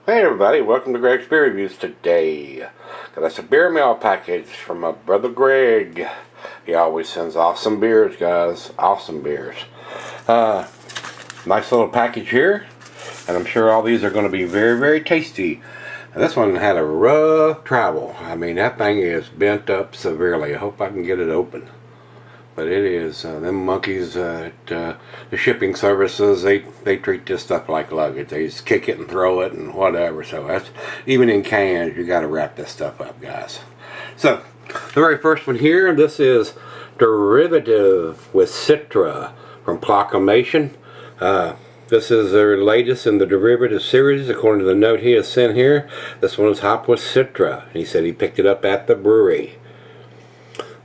Hey everybody, welcome to Greg's Beer Reviews today. Got us a beer mail package from my brother Greg. He always sends awesome beers, guys. Awesome beers. Nice little package here. And I'm sure all these are going to be very, very tasty. And this one had a rough travel. I mean, that thing is bent up severely. I hope I can get it open. But it is, them monkeys at the shipping services, they treat this stuff like luggage. They just kick it and throw it and whatever. So that's, even in cans, you got to wrap this stuff up, guys. So, the very first one here, this is Derivative with Citra from Proclamation. This is their latest in the Derivative series, according to the note he has sent here. This one is hopped with Citra. He said he picked it up at the brewery.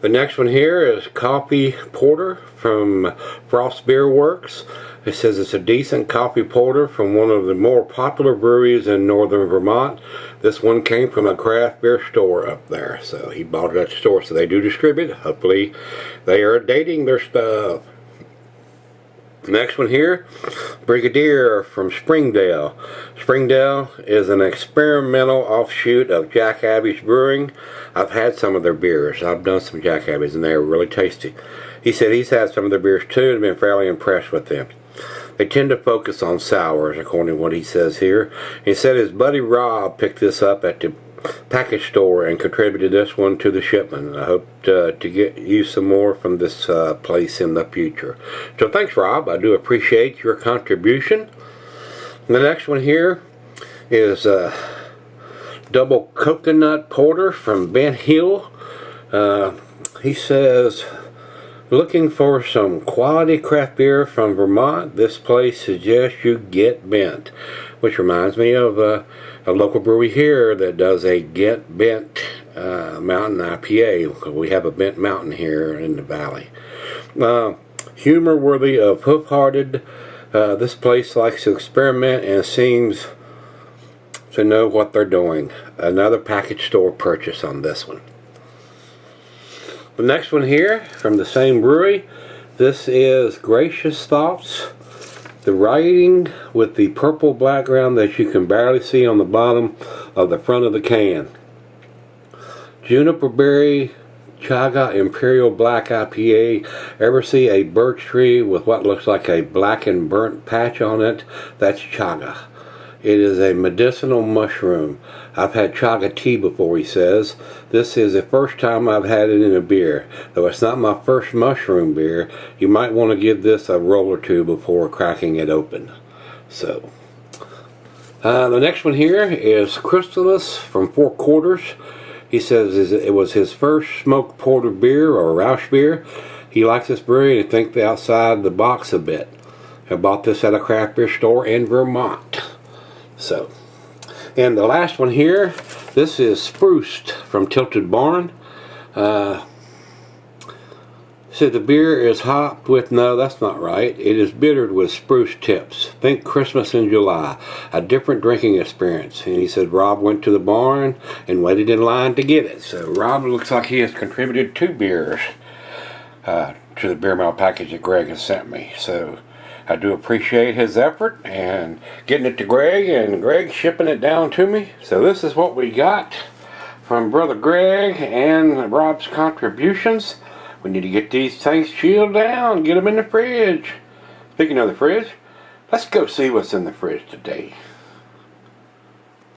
The next one here is Coffee Porter from Frost Beer Works. It says it's a decent coffee porter from one of the more popular breweries in northern Vermont. This one came from a craft beer store up there. So he bought it at the store. So they do distribute. Hopefully they are dating their stuff. Next one here, Brigadier from Springdale. Springdale is an experimental offshoot of Jack Abbey's Brewing. I've had some of their beers. I've done some Jack Abbey's and they're really tasty. He said he's had some of their beers too and been fairly impressed with them. They tend to focus on sours, according to what he says here. He said his buddy Rob picked this up at the package store and contributed this one to the shipment. I hope to get you some more from this place in the future. So thanks, Rob. I do appreciate your contribution. The next one here is Double Coconut Porter from Bent Hill. He says, looking for some quality craft beer from Vermont, this place suggests you get bent. Which reminds me of a local brewery here that does a Get Bent Mountain IPA. We have a Bent Mountain here in the valley. Humor worthy of hoof-hearted. This place likes to experiment and seems to know what they're doing. Another package store purchase on this one. The next one here from the same brewery. This is Gracious Thoughts. The writing with the purple background that you can barely see on the bottom of the front of the can. Juniper Berry Chaga Imperial Black IPA. Ever see a birch tree with what looks like a black and burnt patch on it? That's chaga. It is a medicinal mushroom. I've had chaga tea before, he says. This is the first time I've had it in a beer. Though it's not my first mushroom beer, you might want to give this a roll or two before cracking it open. So, the next one here is Crystallis from Four Quarters. He says it was his first smoked porter beer or Roush beer. He likes this brewery and thinks outside the box a bit. I bought this at a craft beer store in Vermont. So, and the last one here, this is Spruced from Tilted Barn. So the beer is hopped with, no, that's not right. It is bittered with spruce tips. Think Christmas in July. A different drinking experience. And he said Rob went to the barn and waited in line to get it. So Rob looks like he has contributed 2 beers to the beer mail package that Greg has sent me. So I do appreciate his effort and getting it to Greg and Greg shipping it down to me. So this is what we got from Brother Greg and Rob's contributions. We need to get these things chilled down, get them in the fridge. Speaking of the fridge, let's go see what's in the fridge today.